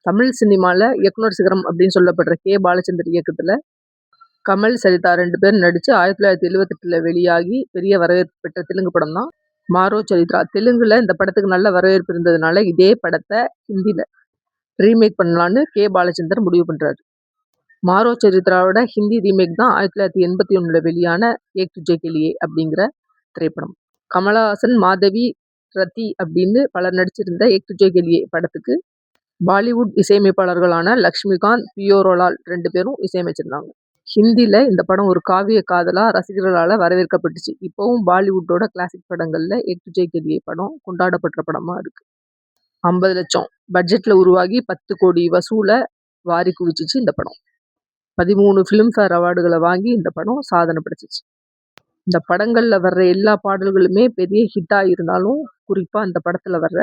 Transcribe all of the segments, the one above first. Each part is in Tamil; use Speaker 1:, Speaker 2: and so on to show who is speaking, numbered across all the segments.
Speaker 1: தமிழ் சினிமால இயக்குனர் சிகரம் அப்படின்னு சொல்லப்படுற கே. பாலச்சந்தர் இயக்கத்துல கமல், சரிதா 2 பேரும் நடிச்சு 1978ல வெளியாகி பெரிய வரவேற்பு பெற்ற தெலுங்கு படம் தான் மாரோ சரித்ரா. தெலுங்குல இந்த படத்துக்கு நல்ல வரவேற்பு இருந்ததுனால இதே படத்தை ஹிந்தில ரீமேக் பண்ணலான்னு கே. பாலச்சந்தர் முடிவு பண்றாரு. மாரோ சரித்ராவோட ஹிந்தி ரீமேக் தான் 1981ல வெளியான ஏக் துஜே கே லியே அப்படிங்கிற திரைப்படம். கமலஹாசன், மாதவி, ரத்தி அப்படின்னு பலர் நடிச்சிருந்த ஏக் துஜே கே லியே படத்துக்கு பாலிவுட் இசையமைப்பாளர்களான லக்ஷ்மிகாந்த், பியோரோலால் 2 பேரும் இசையமைச்சிருந்தாங்க. ஹிந்தில இந்த படம் ஒரு காவிய காதலா ரசிகர்களால வரவேற்கப்பட்டுச்சு. இப்பவும் பாலிவுட்டோட கிளாசிக் படங்கள்ல ஏக் துஜே கே லியே படம் கொண்டாடப்படுற படமா இருக்கு. 50 லட்சம் பட்ஜெட்ல உருவாகி 10 கோடி வசூலை வாரி குவிச்சிச்சு இந்த படம். 13 ஃபிலிம்ஃபேர் அவார்டுகளை வாங்கி இந்த படம் சாதனை படைச்சிச்சு. இந்த படங்கள்ல வர்ற எல்லா பாடல்களுமே பெரிய ஹிட்டா இருந்தாலும் குறிப்பா இந்த படத்துல வர்ற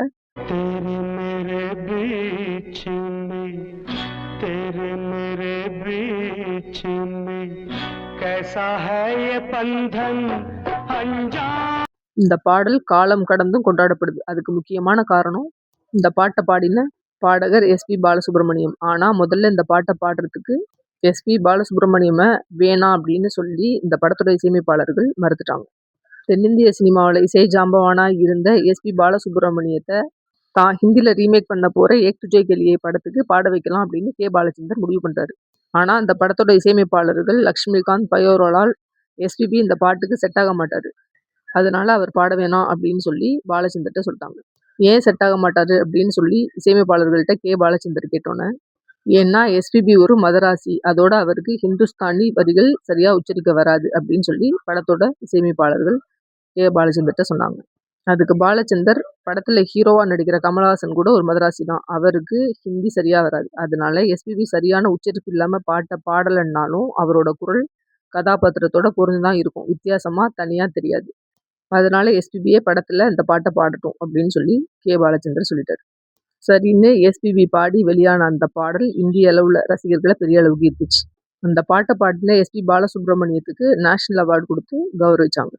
Speaker 1: இந்த பாடல் காலம் கடந்தும் கொண்டாடப்படுது. அதுக்கு முக்கியமான காரணம் இந்த பாட்டை பாடின பாடகர் எஸ்.பி. பாலசுப்ரமணியம். ஆனா முதல்ல இந்த பாட்டை பாடுறதுக்கு எஸ்.பி. பாலசுப்ரமணியம வேணாம் அப்படின்னு சொல்லி இந்த படத்தோட இசையமைப்பாளர்கள் மறுத்துட்டாங்க. தென்னிந்திய சினிமாவில் இசை ஜாம்பவானா இருந்த எஸ்.பி. பாலசுப்ரமணியத்தை தான் ஹிந்தில ரீமேக் பண்ண போற ஏக் துஜே கே லியே படத்துக்கு பாட வைக்கலாம் அப்படின்னு கே. பாலச்சந்தர் முடிவு பண்றாரு. ஆனா அந்த படத்தோட இசையமைப்பாளர்கள் லக்ஷ்மிகாந்த், பயோரோலால் எஸ்.பி.பி இந்த பாட்டுக்கு செட் ஆக மாட்டாரு, அதனால அவர் பாட வேணாம் அப்படின்னு சொல்லி பாலச்சந்தர்கிட்ட சொல்லிட்டாங்க. ஏன் செட் ஆக மாட்டாரு அப்படின்னு சொல்லி இசையமைப்பாளர்கள்ட்ட கே. பாலச்சந்தர் கேட்டோன்னே, ஏன்னா எஸ்.பி.பி ஒரு மதராசி, அதோட அவருக்கு ஹிந்துஸ்தானி வரிகள் சரியா உச்சரிக்க வராது அப்படின்னு சொல்லி படத்தோட இசையமைப்பாளர்கள் கே. பாலச்சந்தர்கிட்ட சொன்னாங்க. அதுக்கு பாலச்சந்தர், படத்துல ஹீரோவா நடிக்கிற கமலஹாசன் கூட ஒரு மதராசி தான், அவருக்கு ஹிந்தி சரியா வராது, அதனால எஸ்.பி.பி சரியான உச்சரிப்பு இல்லாம பாட்டை பாடலைன்னாலும் அவரோட குரல் கதாபாத்திரத்தோட பொருந்துதான் இருக்கும், வித்தியாசமா தனியா தெரியாது, அதனால எஸ்.பி.பியே படத்துல இந்த பாட்டை பாடட்டும் அப்படின்னு சொல்லி கே. பாலச்சந்தர் சொல்லிட்டாரு. சரின்னு எஸ்.பி.பி பாடி வெளியான அந்த பாடல் இந்திய அளவுல ரசிகர்களை பெரிய அளவுக்கு ஈர்த்துச்சு. அந்த பாட்டை பாடின எஸ்.பி. பாலசுப்ரமணியத்துக்கு நேஷனல் அவார்டு கொடுத்து கௌரவிச்சாங்க.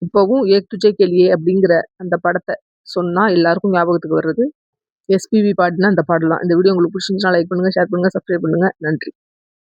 Speaker 1: இப்போவும் ஏக் துஜே கே லியே அப்படிங்கிற அந்த படத்தை சொன்னா எல்லாருக்கும் ஞாபகத்துக்கு வர்றது எஸ்.பி.பி பாடின அந்த பாடல் தான். இந்த வீடியோ உங்களுக்கு பிடிச்சிருந்துச்சுன்னா லைக் பண்ணுங்க, ஷேர் பண்ணுங்க, சப்ஸ்கிரைப் பண்ணுங்க. நன்றி.